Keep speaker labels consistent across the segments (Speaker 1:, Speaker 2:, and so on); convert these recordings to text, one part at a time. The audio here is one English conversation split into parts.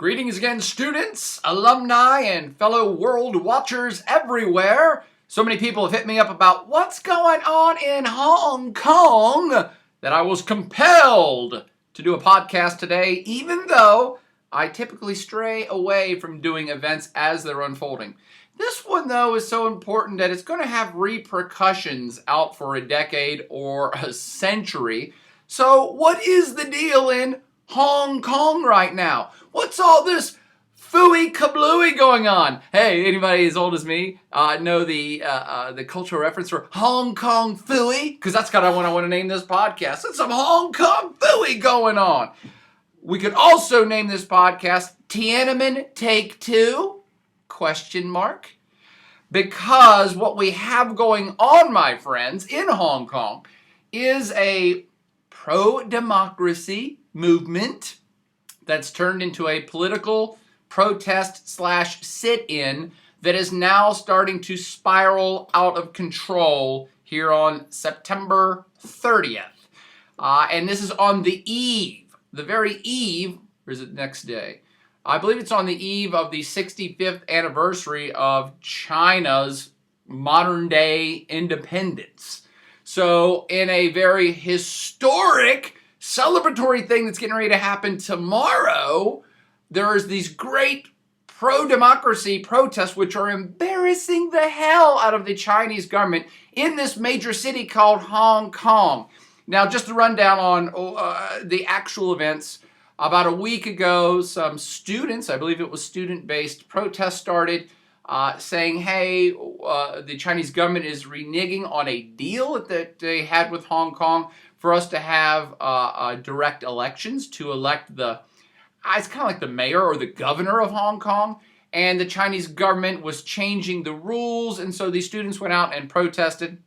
Speaker 1: Greetings again, students, alumni, and fellow world watchers everywhere. So many people have hit me up about what's going on in Hong Kong that I was compelled to do a podcast today, even though I typically stray away from doing events as they're unfolding. This one, though, is so important that it's going to have repercussions out for a decade or a century. So what is the deal in Hong Kong right now? What's all this Phooey kablooey going on? Hey, anybody as old as me know the cultural reference for Hong Kong Phooey? Because that's kind of what I want to name this podcast. There's some Hong Kong Phooey going on. We could also name this podcast Tiananmen Take Two? Question mark. Because what we have going on, my friends, in Hong Kong is a pro-democracy movement that's turned into a political protest / sit-in that is now starting to spiral out of control here on September 30th. And this is on the very eve, or is it next day? I believe it's on the eve of the 65th anniversary of China's modern-day independence. So in a very historic celebratory thing that's getting ready to happen tomorrow, there's these great pro-democracy protests which are embarrassing the hell out of the Chinese government in this major city called Hong Kong. Now, just to run down on the actual events, about a week ago, some students, I believe it was student-based protests started saying, hey, the Chinese government is reneging on a deal that they had with Hong Kong for us to have direct elections to elect it's kind of like the mayor or the governor of Hong Kong. And the Chinese government was changing the rules. And so these students went out and protested.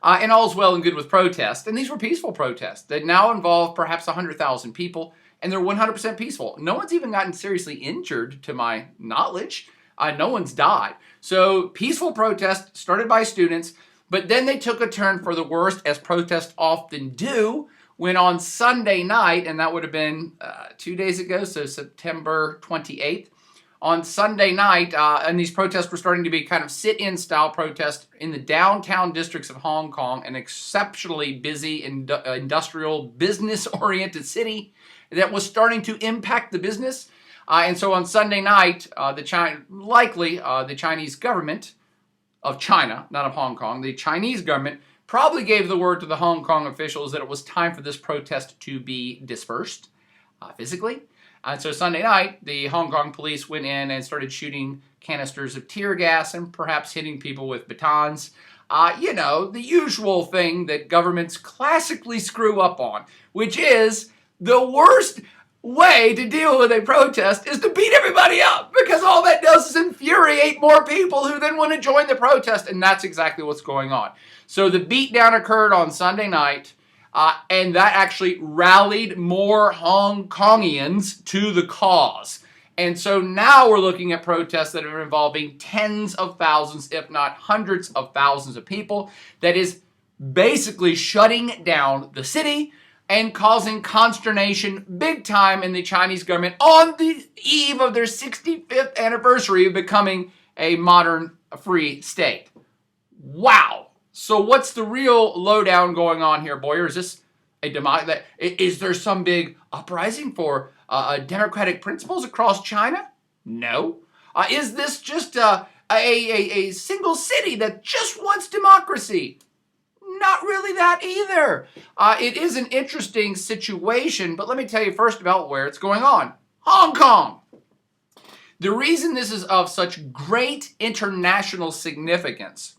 Speaker 1: And all's well and good with protests. And these were peaceful protests that now involve perhaps 100,000 people. And they're 100% peaceful. No one's even gotten seriously injured, to my knowledge. No one's died. So peaceful protest started by students. But then they took a turn for the worst, as protests often do, when on Sunday night, and that would have been 2 days ago, so September 28th, on Sunday night, and these protests were starting to be kind of sit-in style protests in the downtown districts of Hong Kong, an exceptionally busy industrial, business-oriented city that was starting to impact the business. And so on Sunday night, the Chinese government of China, not of Hong Kong, the Chinese government probably gave the word to the Hong Kong officials that it was time for this protest to be dispersed physically. And so Sunday night, the Hong Kong police went in and started shooting canisters of tear gas and perhaps hitting people with batons. The usual thing that governments classically screw up on, which is the worst way to deal with a protest is to beat everybody up, because all that does is infuriate more people who then want to join the protest, and that's exactly what's going on. So the beatdown occurred on Sunday night, and that actually rallied more Hong Kongians to the cause. And so now we're looking at protests that are involving tens of thousands, if not hundreds of thousands of people, that is basically shutting down the city and causing consternation big time in the Chinese government on the eve of their 65th anniversary of becoming a modern free state. Wow. So what's the real lowdown going on here, Boyer? Is this is there some big uprising for democratic principles across China? No. Is this just a single city that just wants democracy? Not really that either. It is an interesting situation, but let me tell you first about where it's going on. Hong Kong. The reason this is of such great international significance,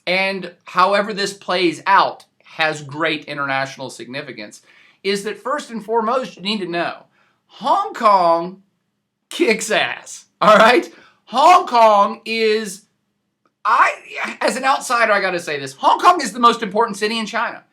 Speaker 1: and however this plays out has great international significance, is that first and foremost, you need to know, Hong Kong kicks ass, all right? Hong Kong is, as an outsider, I got to say this. Hong Kong is the most important city in China.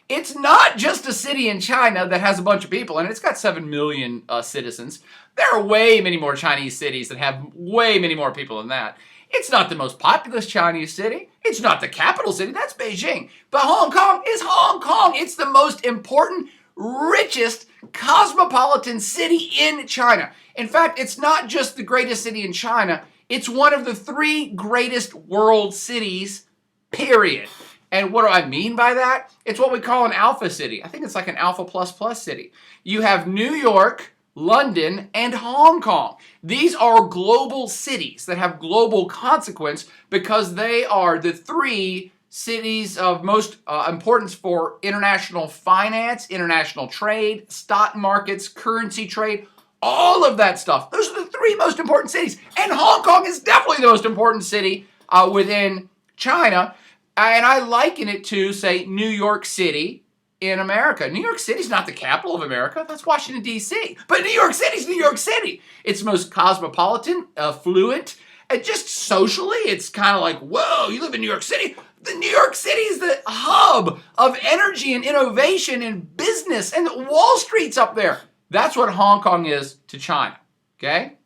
Speaker 1: It's not just a city in China that has a bunch of people in it. It's got 7 million citizens. There are way many more Chinese cities that have way many more people than that. It's not the most populous Chinese city. It's not the capital city. That's Beijing. But Hong Kong is Hong Kong. It's the most important richest cosmopolitan city in China. In fact, it's not just the greatest city in China, it's one of the 3 greatest world cities, period. And what do I mean by that? It's what we call an alpha city. I think it's like an alpha plus plus city. You have New York, London, and Hong Kong. These are global cities that have global consequence because they are the 3 cities of most importance for international finance, international trade, stock markets, currency trade, all of that stuff. Those are the 3 most important cities. And Hong Kong is definitely the most important city within China. And I liken it to, say, New York City in America. New York City's not the capital of America. That's Washington, D.C. But New York City's New York City. It's most cosmopolitan, affluent, and just socially, it's kind of like, whoa, you live in New York City? The New York City is the hub of energy and innovation and business, and Wall Street's up there. That's what Hong Kong is to China, okay?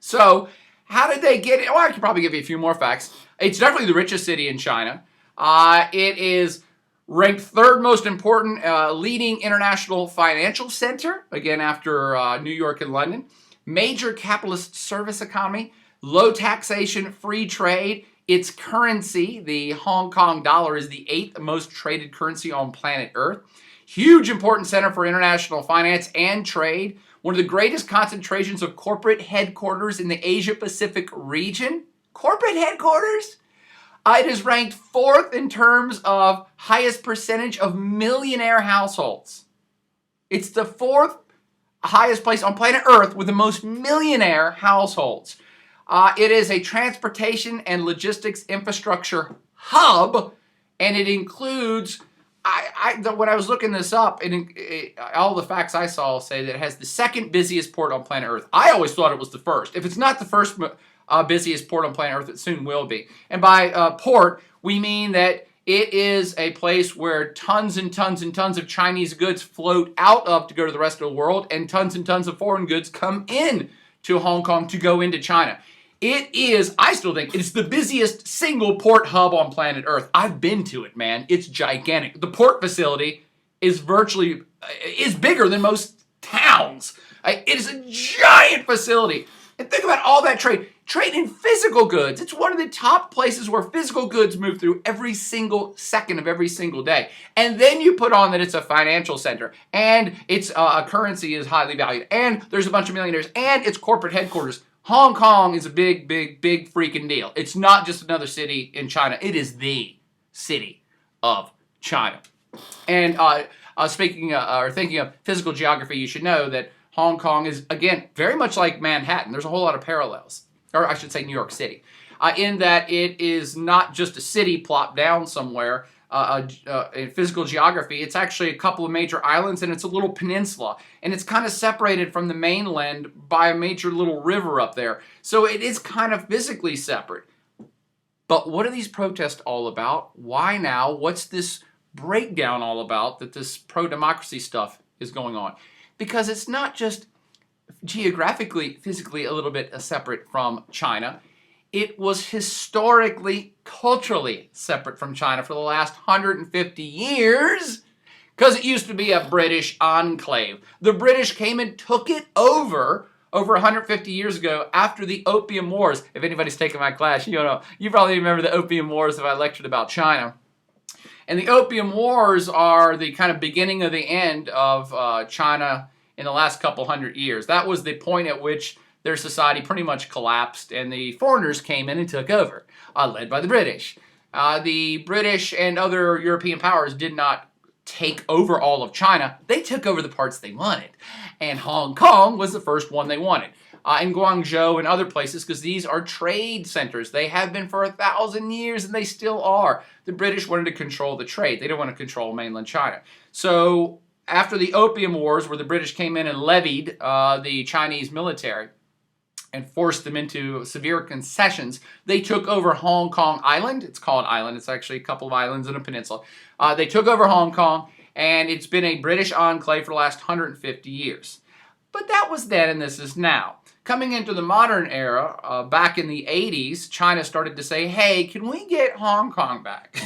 Speaker 1: So how did they get it? Well, I could probably give you a few more facts. It's definitely the richest city in China. It is ranked 3rd most important leading international financial center, again after New York and London. Major capitalist service economy, low taxation, free trade. Its currency, the Hong Kong dollar, is the 8th most traded currency on planet Earth. Huge important center for international finance and trade. One of the greatest concentrations of corporate headquarters in the Asia-Pacific region. Corporate headquarters? It is ranked 4th in terms of highest percentage of millionaire households. It's the 4th highest place on planet Earth with the most millionaire households. It is a transportation and logistics infrastructure hub, and it includes, when I was looking this up, all the facts I saw say that it has the 2nd busiest port on planet Earth. I always thought it was the 1st. If it's not the 1st busiest port on planet Earth, it soon will be. And by port, we mean that it is a place where tons and tons and tons of Chinese goods float out of to go to the rest of the world, and tons of foreign goods come in to Hong Kong to go into China. It is, I still think, it's the busiest single port hub on planet Earth. I've been to it, man. It's gigantic. The port facility is bigger than most towns. It is a giant facility. And think about all that trade. Trade in physical goods. It's one of the top places where physical goods move through every single second of every single day. And then you put on that it's a financial center, and its currency is highly valued, and there's a bunch of millionaires, and its corporate headquarters. Hong Kong is a big freaking deal. It's not just another city in China. It is the city of China. And thinking of physical geography, you should know that Hong Kong is, again, very much like Manhattan. There's a whole lot of parallels, or I should say New York City, in that it is not just a city plopped down somewhere. In physical geography, it's actually a couple of major islands, and it's a little peninsula, and it's kind of separated from the mainland by a major little river up there. So it is kind of physically separate. But what are these protests all about? Why now? What's this breakdown all about that this pro-democracy stuff is going on? Because it's not just geographically, physically a little bit separate from China. It was historically, culturally separate from China for the last 150 years because it used to be a British enclave. The British came and took it over 150 years ago after the Opium Wars. If anybody's taken my class, you probably remember the Opium Wars if I lectured about China. And the Opium Wars are the kind of beginning of the end of China in the last couple hundred years. That was the point at which their society pretty much collapsed, and the foreigners came in and took over, led by the British. The British and other European powers did not take over all of China. They took over the parts they wanted, and Hong Kong was the first one they wanted. And Guangzhou and other places, because these are trade centers. They have been for 1,000 years, and they still are. The British wanted to control the trade. They didn't want to control mainland China. So after the Opium Wars, where the British came in and levied the Chinese military, and forced them into severe concessions, they took over Hong Kong Island. It's called Island. It's actually a couple of islands and a peninsula. They took over Hong Kong, and it's been a British enclave for the last 150 years. But that was then, and this is now. Coming into the modern era, back in the 80s, China started to say, hey, can we get Hong Kong back?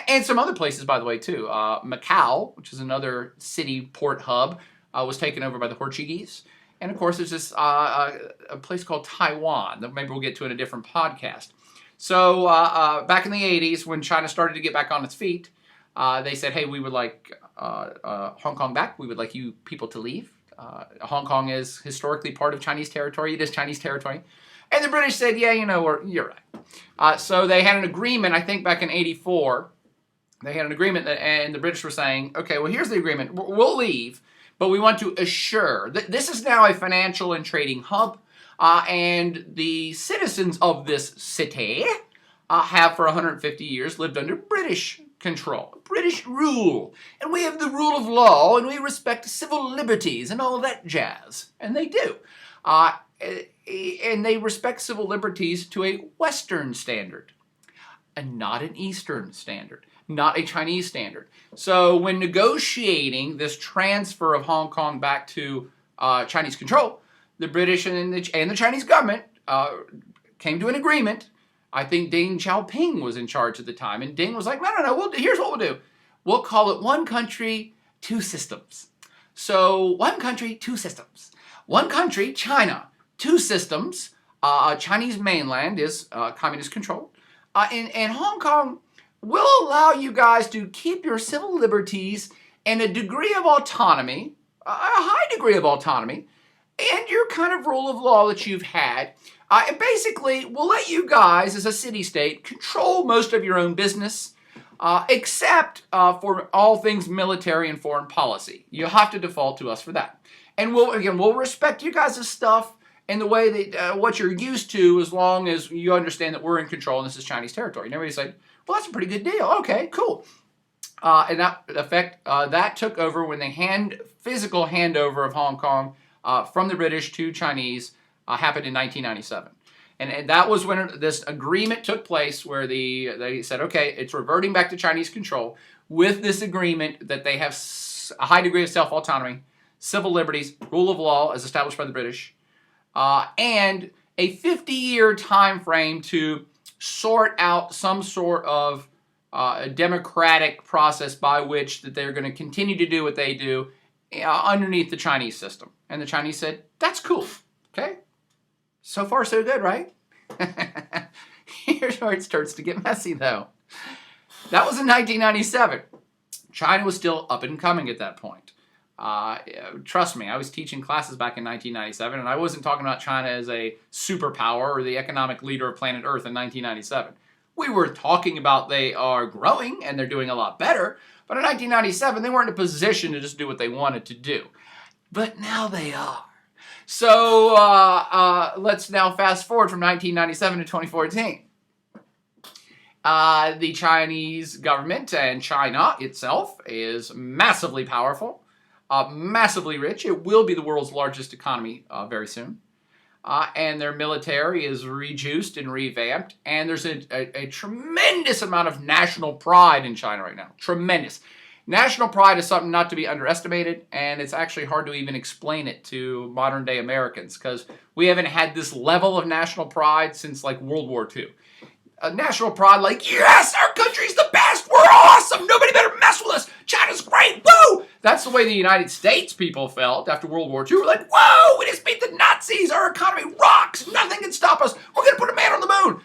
Speaker 1: And some other places, by the way, too. Macau, which is another city port hub, was taken over by the Portuguese. And, of course, there's this a place called Taiwan that maybe we'll get to in a different podcast. So back in the 80s, when China started to get back on its feet, they said, hey, we would like Hong Kong back. We would like you people to leave. Hong Kong is historically part of Chinese territory. It is Chinese territory. And the British said, yeah, you're right. So they had an agreement, I think back in 84. They had an agreement, and the British were saying, okay, well, here's the agreement. We'll leave, but we want to assure that this is now a financial and trading hub, and the citizens of this city have for 150 years lived under British control, British rule. And we have the rule of law, and we respect civil liberties and all that jazz. And they do. And they respect civil liberties to a Western standard, and not an Eastern standard, not a Chinese standard. So when negotiating this transfer of Hong Kong back to Chinese control, the British and the Chinese government came to an agreement. I think Deng Xiaoping was in charge at the time, and Deng was like, no, here's what we'll do. We'll call it one country, two systems. So one country, two systems. One country, China, two systems. Chinese mainland is communist controlled. And Hong Kong will allow you guys to keep your civil liberties and a degree of autonomy, a high degree of autonomy, and your kind of rule of law that you've had. And basically, we'll let you guys, as a city-state, control most of your own business, except for all things military and foreign policy. You'll have to default to us for that. And we'll respect you guys' stuff in the way that what you're used to, as long as you understand that we're in control and this is Chinese territory. And everybody's like, well, that's a pretty good deal. Okay, cool. And that took over when the physical handover of Hong Kong from the British to Chinese happened in 1997. And that was when this agreement took place where they said, okay, it's reverting back to Chinese control with this agreement that they have a high degree of self-autonomy, civil liberties, rule of law as established by the British, and a 50-year time frame to sort out some sort of a democratic process by which that they're going to continue to do what they do underneath the Chinese system. And the Chinese said, that's cool. Okay? So far, so good, right? Here's where it starts to get messy, though. That was in 1997. China was still up and coming at that point. Trust me, I was teaching classes back in 1997, and I wasn't talking about China as a superpower or the economic leader of planet Earth in 1997. We were talking about they are growing and they're doing a lot better, but in 1997, they weren't in a position to just do what they wanted to do. But now they are. So let's now fast forward from 1997 to 2014. The Chinese government and China itself is massively powerful, massively rich. It will be the world's largest economy very soon. And their military is rejuiced and revamped. And there's a tremendous amount of national pride in China right now. Tremendous. National pride is something not to be underestimated, and it's actually hard to even explain it to modern-day Americans because we haven't had this level of national pride since, like, World War II. National pride, like, yes, our country's the best, we're awesome, nobody better mess with us, China's great, woo! That's the way the United States people felt after World War II. We're like, whoa, we just beat the Nazis, our economy rocks, nothing can stop us, we're going to put a man on the moon.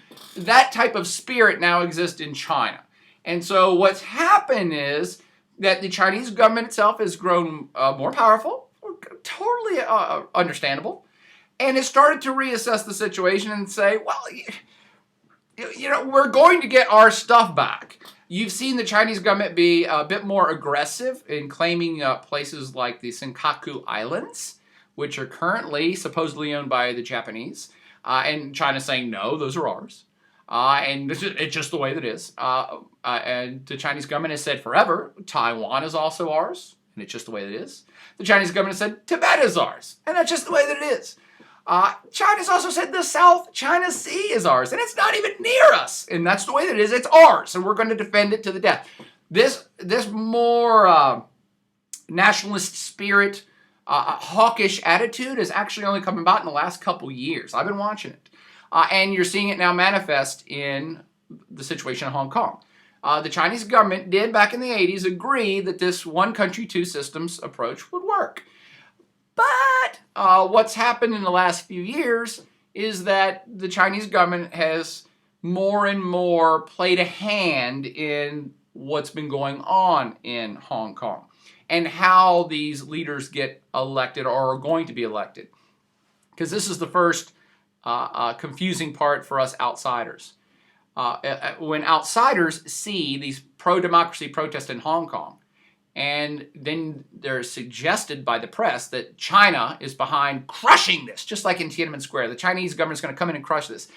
Speaker 1: That type of spirit now exists in China. And so what's happened is that the Chinese government itself has grown more powerful, totally understandable, and has started to reassess the situation and say, well, we're going to get our stuff back. You've seen the Chinese government be a bit more aggressive in claiming places like the Senkaku Islands, which are currently supposedly owned by the Japanese, and China's saying, no, those are ours. And it's just the way that it is. And the Chinese government has said forever, Taiwan is also ours, and it's just the way that it is. The Chinese government has said Tibet is ours, and that's just the way that it is. China's also said the South China Sea is ours, and it's not even near us, and that's the way that it is. It's ours, and we're going to defend it to the death. This more nationalist spirit, hawkish attitude has actually only come about in the last couple years. I've been watching it. And you're seeing it now manifest in the situation in Hong Kong. The Chinese government did back in the 80s agree that this one country, two systems approach would work. But what's happened in the last few years is that the Chinese government has more and more played a hand in what's been going on in Hong Kong and how these leaders get elected or are going to be elected. Because this is the first confusing part for us outsiders. When outsiders see these pro-democracy protests in Hong Kong, and then they're suggested by the press that China is behind crushing this, just like in Tiananmen Square. The Chinese government's going to come in and crush this.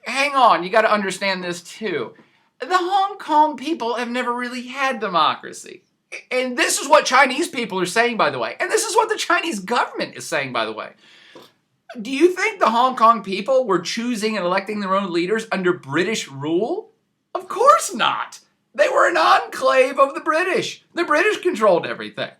Speaker 1: Hang on, you got to understand this too. The Hong Kong people have never really had democracy. And this is what Chinese people are saying, by the way. And this is what the Chinese government is saying, by the way. Do you think the Hong Kong people were choosing and electing their own leaders under British rule? Of course not. They were an enclave of the British. The British controlled everything.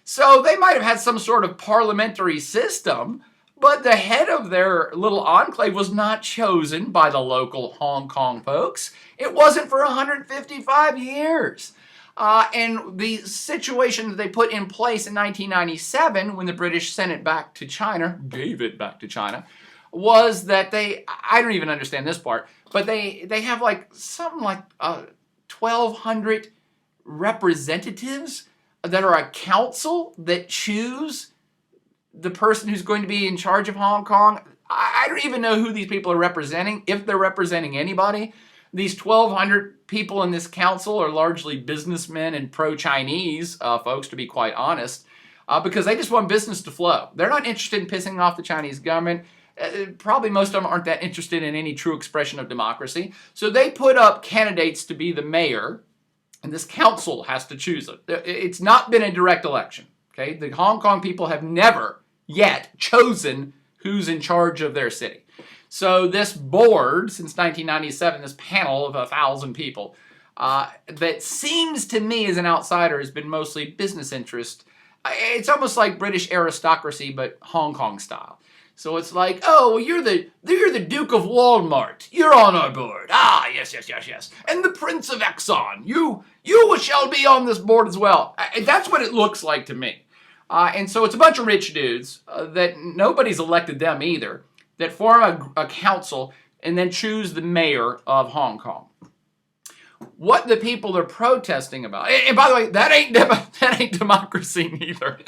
Speaker 1: So they might have had some sort of parliamentary system, but the head of their little enclave was not chosen by the local Hong Kong folks. It wasn't for 155 years. And the situation that they put in place in 1997 when the British sent it back to China, gave it back to China, was that I don't even understand this part, but they have like something like 1,200 representatives that are a council that choose the person who's going to be in charge of Hong Kong. I don't even know who these people are representing, if they're representing anybody. These 1,200 people in this council are largely businessmen and pro-Chinese folks, to be quite honest, because they just want business to flow. They're not interested in pissing off the Chinese government. Probably most of them aren't that interested in any true expression of democracy. So they put up candidates to be the mayor, and this council has to choose it. It's not been a direct election. Okay, the Hong Kong people have never yet chosen who's in charge of their city. So this board, since 1997, this panel of 1,000 people, that seems to me as an outsider has been mostly business interest. It's almost like British aristocracy, but Hong Kong style. So it's like, oh, well, you're the Duke of Walmart. You're on our board. Ah, yes. And the Prince of Exxon. You shall be on this board as well. That's what it looks like to me. And so it's a bunch of rich dudes that nobody's elected them either, that form a council and then choose the mayor of Hong Kong. What the people are protesting about, and by the way, that ain't democracy neither.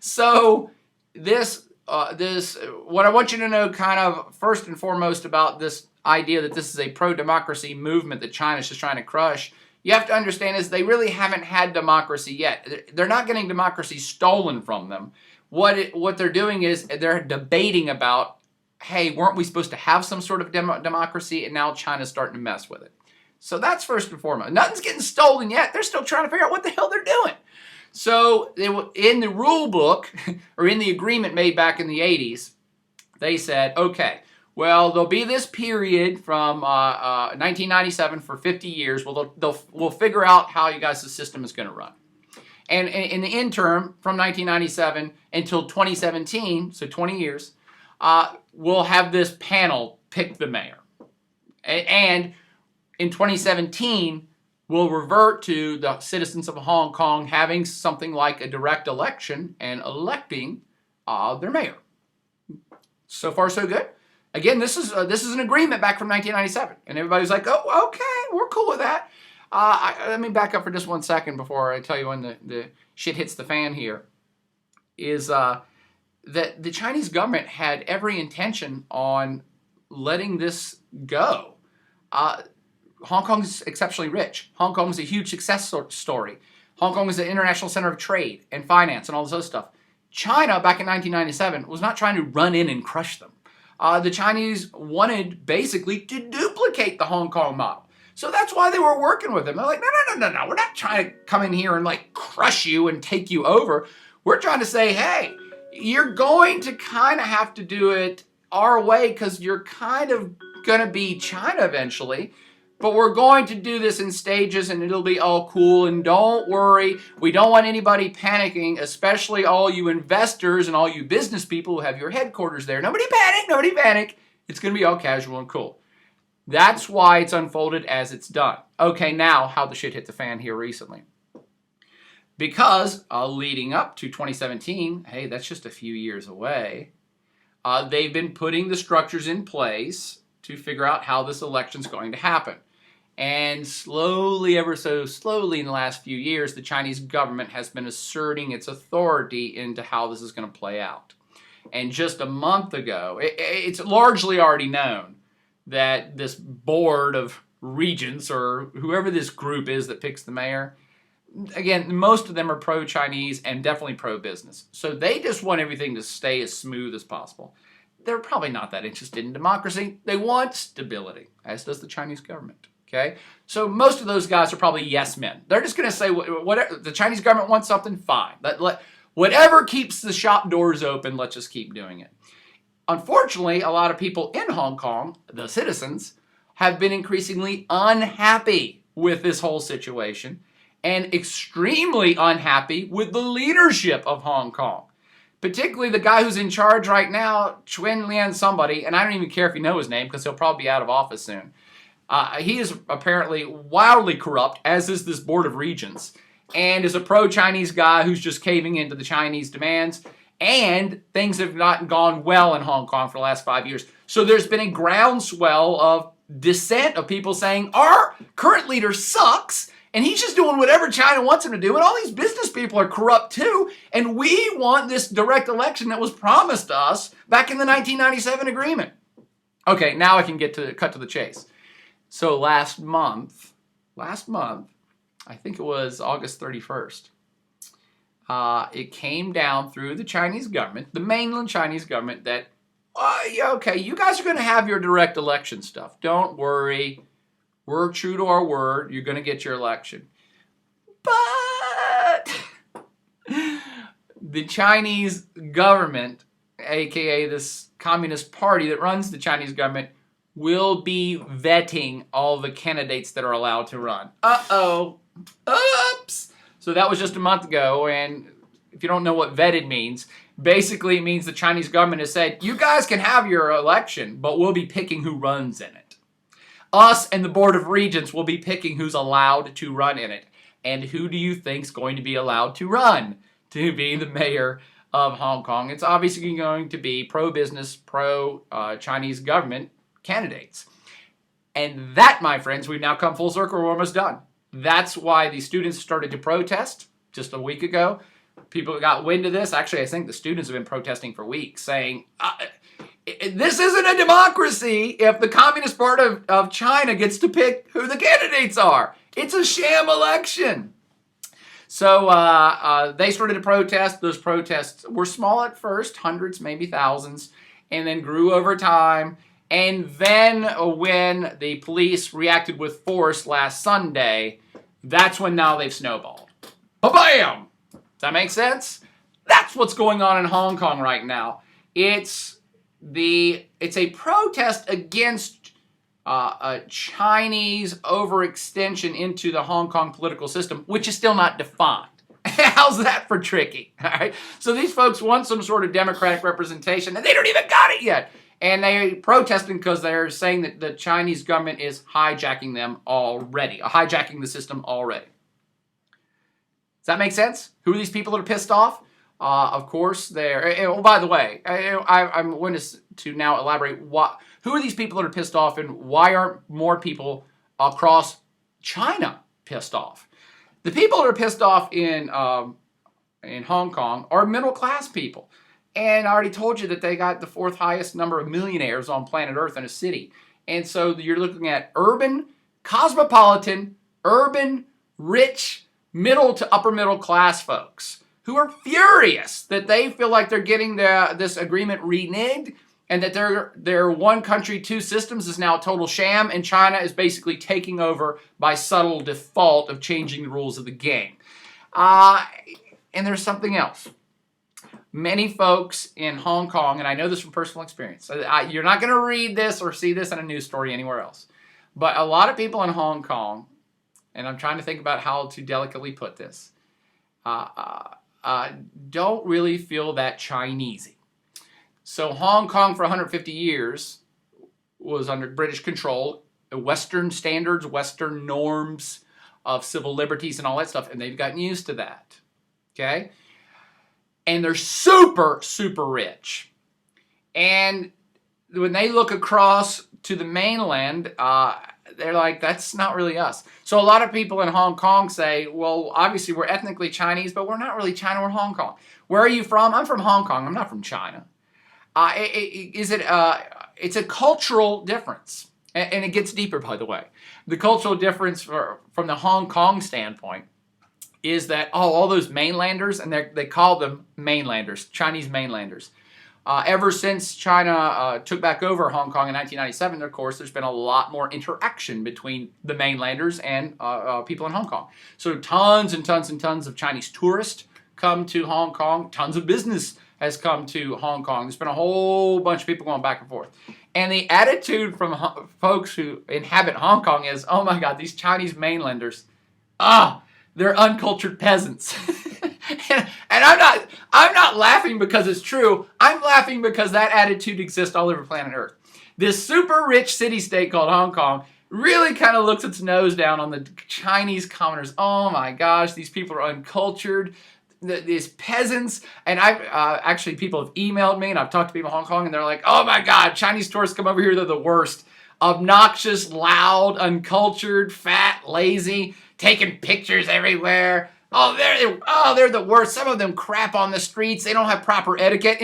Speaker 1: So this, what I want you to know kind of first and foremost about this idea that this is a pro-democracy movement that China's just trying to crush, you have to understand is they really haven't had democracy yet. They're not getting democracy stolen from them. What they're doing is they're debating about, hey, weren't we supposed to have some sort of democracy, and now China's starting to mess with it. So that's first and foremost. Nothing's getting stolen yet. They're still trying to figure out what the hell they're doing. So in the rule book, or in the agreement made back in the 80s, they said, okay, well, there'll be this period from 1997 for 50 years. Well, we'll figure out how you guys' system is going to run. And in the interim, from 1997 until 2017, so 20 years, we'll have this panel pick the mayor. And in 2017, we'll revert to the citizens of Hong Kong having something like a direct election and electing their mayor. So far, so good. Again, this is an agreement back from 1997, and everybody's like, "Oh, okay, we're cool with that." Let me back up for just 1 second before I tell you when the shit hits the fan. Here is that the Chinese government had every intention on letting this go. Hong Kong is exceptionally rich. Hong Kong is a huge success story. Hong Kong is an international center of trade and finance and all this other stuff. China, back in 1997, was not trying to run in and crush them. The Chinese wanted basically to duplicate the Hong Kong model. So that's why they were working with them. They're like, no. We're not trying to come in here and like crush you and take you over. We're trying to say, hey, you're going to kind of have to do it our way because you're kind of going to be China eventually. But we're going to do this in stages and it'll be all cool. And don't worry, we don't want anybody panicking, especially all you investors and all you business people who have your headquarters there. Nobody panic. It's going to be all casual and cool. That's why it's unfolded as it's done. Okay, now how the shit hit the fan here recently. Because leading up to 2017, hey, that's just a few years away, they've been putting the structures in place to figure out how this election's going to happen. And slowly, ever so slowly in the last few years, the Chinese government has been asserting its authority into how this is going to play out. And just a month ago, it's largely already known that this board of regents, or whoever this group is that picks the mayor, again, most of them are pro-Chinese and definitely pro-business. So they just want everything to stay as smooth as possible. They're probably not that interested in democracy. They want stability, as does the Chinese government. Okay, so most of those guys are probably yes men. They're just going to say, whatever the Chinese government wants something, fine. Whatever keeps the shop doors open, let's just keep doing it. Unfortunately, a lot of people in Hong Kong, the citizens, have been increasingly unhappy with this whole situation and extremely unhappy with the leadership of Hong Kong. Particularly the guy who's in charge right now, Chuen Lian somebody, and I don't even care if you know his name because he'll probably be out of office soon. He is apparently wildly corrupt, as is this Board of Regents, and is a pro-Chinese guy who's just caving into the Chinese demands, and things have not gone well in Hong Kong for the last 5 years. So there's been a groundswell of dissent of people saying, our current leader sucks, and he's just doing whatever China wants him to do, and all these business people are corrupt too, and we want this direct election that was promised us back in the 1997 agreement. Okay, now I can cut to the chase. So last month, I think it was August 31st, it came down through the Chinese government, the mainland Chinese government, that, okay, you guys are going to have your direct election stuff. Don't worry. We're true to our word. You're going to get your election. But the Chinese government, aka this Communist Party that runs the Chinese government, will be vetting all the candidates that are allowed to run. Uh-oh. Oops. So that was just a month ago, and if you don't know what vetted means, basically it means the Chinese government has said, you guys can have your election, but we'll be picking who runs in it. Us and the Board of Regents will be picking who's allowed to run in it. And who do you think's going to be allowed to run to be the mayor of Hong Kong? It's obviously going to be pro-business, pro-Chinese government candidates. And that, my friends, we've now come full circle. We're almost done. That's why the students started to protest just a week ago. People got wind of this. Actually, I think the students have been protesting for weeks, saying, this isn't a democracy if the Communist Party of China gets to pick who the candidates are. It's a sham election. So they started to protest. Those protests were small at first, hundreds, maybe thousands, and then grew over time. And then when the police reacted with force last Sunday, that's when now they've snowballed. Ba-bam! Does that make sense? That's what's going on in Hong Kong right now. It's a protest against a Chinese overextension into the Hong Kong political system, which is still not defined. How's that for tricky? All right. So these folks want some sort of democratic representation, and they don't even got it yet. And they're protesting because they're saying that the Chinese government is hijacking them already, hijacking the system already. Does that make sense? Who are these people that are pissed off? Of course, they're... Oh, by the way, I'm going to now elaborate who are these people that are pissed off, and why aren't more people across China pissed off? The people that are pissed off in Hong Kong are middle-class people. And I already told you that they got the 4th highest number of millionaires on planet Earth in a city. And so you're looking at urban, cosmopolitan, urban, rich, middle to upper middle class folks who are furious that they feel like they're getting this agreement reneged, and that their one country, two systems is now a total sham, and China is basically taking over by subtle default of changing the rules of the game. And there's something else. Many folks in Hong Kong, and I know this from personal experience, you're not going to read this or see this in a news story anywhere else, but a lot of people in Hong Kong, and I'm trying to think about how to delicately put this, don't really feel that Chinesey. So Hong Kong for 150 years was under British control. Western standards, Western norms of civil liberties and all that stuff, and they've gotten used to that, okay? And they're super, super rich. And when they look across to the mainland, they're like, that's not really us. So a lot of people in Hong Kong say, well, obviously we're ethnically Chinese, but we're not really China, we're Hong Kong. Where are you from? I'm from Hong Kong, I'm not from China. It's a cultural difference. And it gets deeper, by the way. The cultural difference from the Hong Kong standpoint is that, all those mainlanders, and they call them mainlanders, Chinese mainlanders. Ever since China took back over Hong Kong in 1997, of course, there's been a lot more interaction between the mainlanders and people in Hong Kong. So tons and tons and tons of Chinese tourists come to Hong Kong. Tons of business has come to Hong Kong. There's been a whole bunch of people going back and forth. And the attitude from folks who inhabit Hong Kong is, oh my God, these Chinese mainlanders, they're uncultured peasants. and I'm not laughing because it's true. I'm laughing because that attitude exists all over planet Earth. This super rich city-state called Hong Kong really kind of looks its nose down on the Chinese commoners. Oh my gosh, these people are uncultured. These peasants, and I've actually, people have emailed me, and I've talked to people in Hong Kong, and they're like, oh my God, Chinese tourists come over here, they're the worst. Obnoxious, loud, uncultured, fat, lazy, taking pictures everywhere. They're the worst. Some of them crap on the streets. They don't have proper etiquette.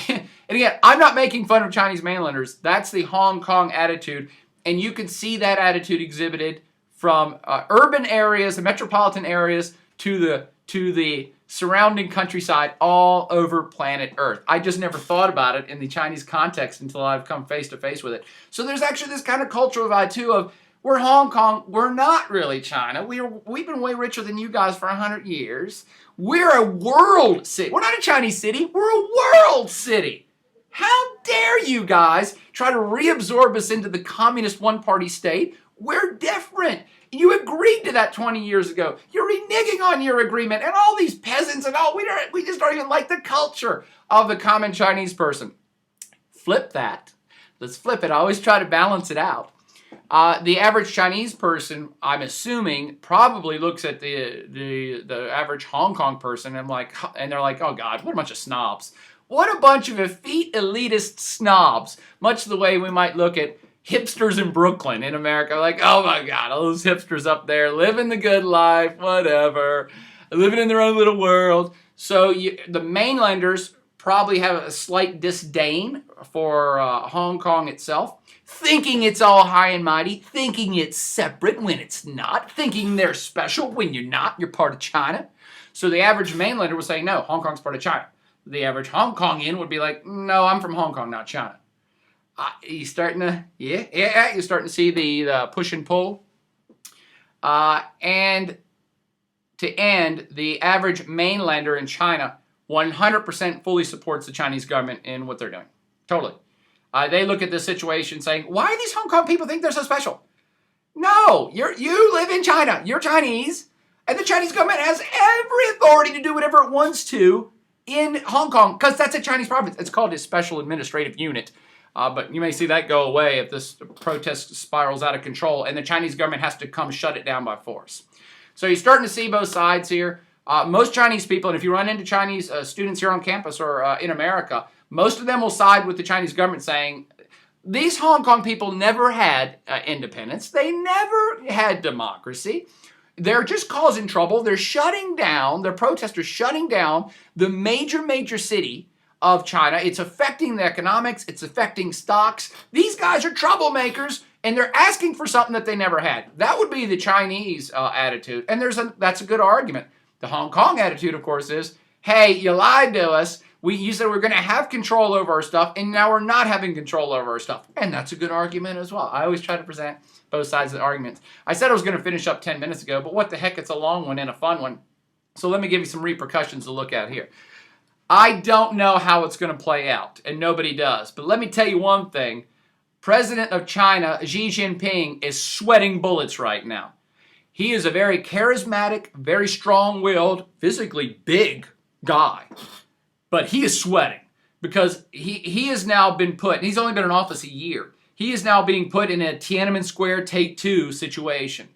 Speaker 1: And again, I'm not making fun of Chinese mainlanders. That's the Hong Kong attitude, and you can see that attitude exhibited from urban areas and metropolitan areas to the surrounding countryside all over planet Earth. I just never thought about it in the Chinese context until I've come face to face with it. So there's actually this kind of cultural divide too of, we're Hong Kong, we're not really China. We've been way richer than you guys for 100 years. We're a world city. We're not a Chinese city, we're a world city. How dare you guys try to reabsorb us into the communist one-party state? We're different. You agreed to that 20 years ago. You're reneging on your agreement, and all these peasants and all, we just don't even like the culture of the common Chinese person. Flip that. Let's flip it. I always try to balance it out. The average Chinese person, I'm assuming, probably looks at the average Hong Kong person and they're like, oh God, what a bunch of snobs. What a bunch of effete elitist snobs. Much the way we might look at hipsters in Brooklyn in America, like, oh my God, all those hipsters up there living the good life, whatever, living in their own little world. So the mainlanders probably have a slight disdain for Hong Kong itself, thinking it's all high and mighty, thinking it's separate when it's not, thinking they're special when you're not, you're part of China. So the average mainlander would say, no, Hong Kong's part of China. The average Hong Kongian would be like, no, I'm from Hong Kong, not China. You're starting to, you're starting to see the push and pull. And to end, the average mainlander in China 100% fully supports the Chinese government in what they're doing. Totally. They look at this situation saying, why do these Hong Kong people think they're so special? No, you live in China. You're Chinese. And the Chinese government has every authority to do whatever it wants to in Hong Kong, because that's a Chinese province. It's called a special administrative unit. But you may see that go away if this protest spirals out of control and the Chinese government has to come shut it down by force. So you're starting to see both sides here. Most Chinese people, and if you run into Chinese students here on campus or in America, most of them will side with the Chinese government saying, these Hong Kong people never had independence. They never had democracy. They're just causing trouble. They're shutting down, they're protesters shutting down the major city of China. It's affecting the economics. It's affecting stocks. These guys are troublemakers, and they're asking for something that they never had. That would be the Chinese attitude, and that's a good argument. The Hong Kong attitude, of course, is, hey, you lied to us. You said we're going to have control over our stuff, and now we're not having control over our stuff. And that's a good argument as well. I always try to present both sides of the argument. I said I was going to finish up 10 minutes ago, but what the heck, it's a long one and a fun one. So let me give you some repercussions to look at here. I don't know how it's going to play out, and nobody does. But let me tell you one thing. President of China, Xi Jinping, is sweating bullets right now. He is a very charismatic, very strong-willed, physically big guy. But he is sweating because he has now been he's only been in office a year. he is now being put in a Tiananmen Square Take Two situation.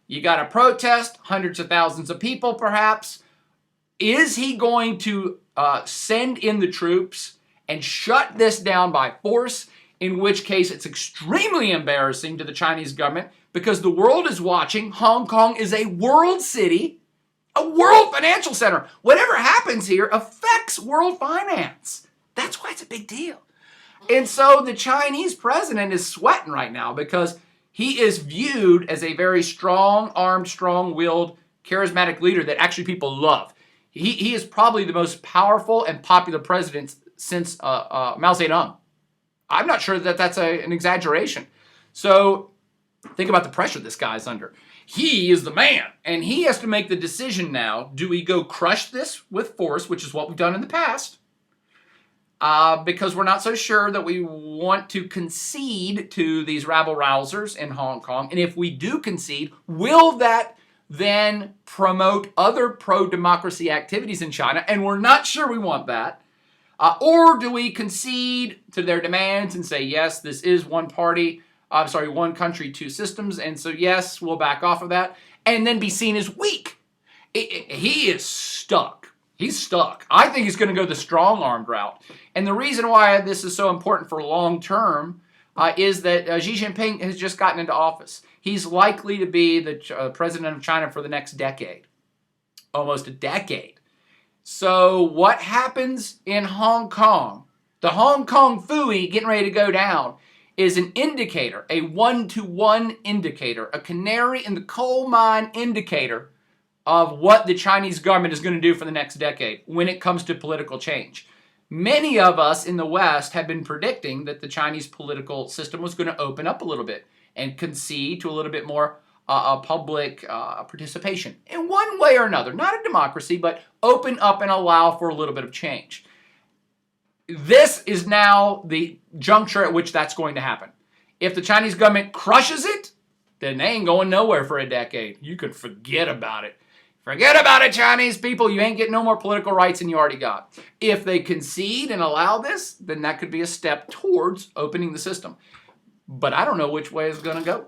Speaker 1: You got a protest, hundreds of thousands of people perhaps. Is he going to send in the troops and shut this down by force? In which case it's extremely embarrassing to the Chinese government because the world is watching. Hong Kong is a world city, a world financial center. Whatever happens here affects world finance. That's why it's a big deal. And so the Chinese president is sweating right now because he is viewed as a very strong-armed, strong-willed, charismatic leader that actually people love. He is probably the most powerful and popular president since Mao Zedong. I'm not sure that that's an exaggeration. So think about the pressure this guy's under. He is the man, and he has to make the decision now. Do we go crush this with force, which is what we've done in the past, because we're not so sure that we want to concede to these rabble-rousers in Hong Kong? And if we do concede, will that then promote other pro-democracy activities in China? And we're not sure we want that. Or do we concede to their demands and say, yes, this is one country, two systems, and so yes, we'll back off of that, and then be seen as weak? He is stuck. He's stuck. I think he's going to go the strong-armed route. And the reason why this is so important for long-term is that Xi Jinping has just gotten into office. He's likely to be the president of China for the next decade, almost a decade. So what happens in Hong Kong, the Hong Kong Phooey getting ready to go down, is an indicator, a one-to-one indicator, a canary in the coal mine indicator of what the Chinese government is going to do for the next decade when it comes to political change. Many of us in the West have been predicting that the Chinese political system was going to open up a little bit and concede to a little bit more public participation in one way or another. Not a democracy, but open up and allow for a little bit of change. This is now the juncture at which that's going to happen. If the Chinese government crushes it, then they ain't going nowhere for a decade. You can forget about it. Forget about it, Chinese people. You ain't getting no more political rights than you already got. If they concede and allow this, then that could be a step towards opening the system. But I don't know which way it's going to go.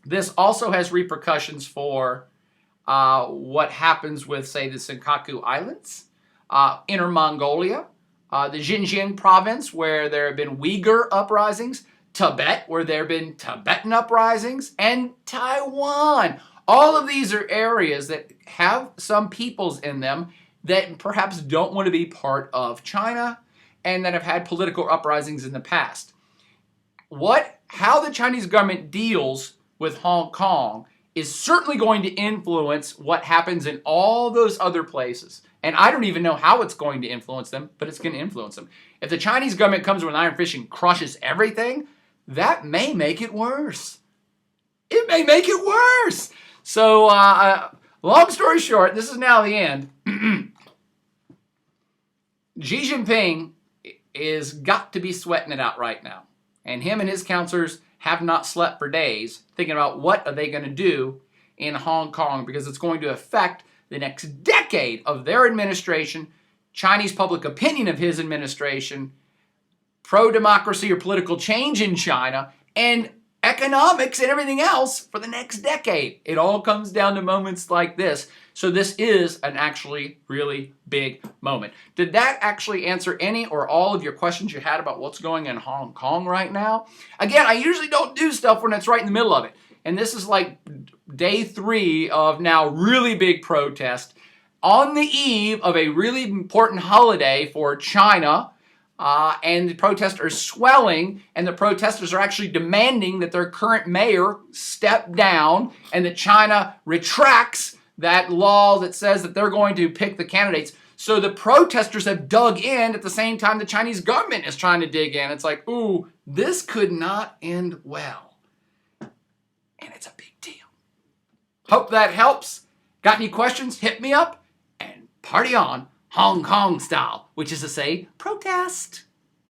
Speaker 1: This also has repercussions for what happens with, say, the Senkaku Islands, Inner Mongolia, the Xinjiang province, where there have been Uyghur uprisings, Tibet, where there have been Tibetan uprisings, and Taiwan. All of these are areas that have some peoples in them that perhaps don't want to be part of China and that have had political uprisings in the past. How the Chinese government deals with Hong Kong is certainly going to influence what happens in all those other places. And I don't even know how it's going to influence them, but it's going to influence them. If the Chinese government comes with an iron fist and crushes everything, that may make it worse. It may make it worse. So, long story short, this is now the end. Xi Jinping is got to be sweating it out right now. And him and his counselors have not slept for days thinking about what are they going to do in Hong Kong, because it's going to affect the next decade of their administration, Chinese public opinion of his administration, pro-democracy or political change in China, and economics and everything else for the next decade. It all comes down to moments like this. So this is an actually really big moment. Did that actually answer any or all of your questions you had about what's going on in Hong Kong right now? Again, I usually don't do stuff when it's right in the middle of it. And this is like day 3 of now really big protest on the eve of a really important holiday for China. And the protests are swelling, and the protesters are actually demanding that their current mayor step down and that China retracts that law that says that they're going to pick the candidates. So the protesters have dug in at the same time the Chinese government is trying to dig in. It's like, ooh, this could not end well. And it's a big deal. Hope that helps. Got any questions? Hit me up and party on Hong Kong style, which is to say, protest.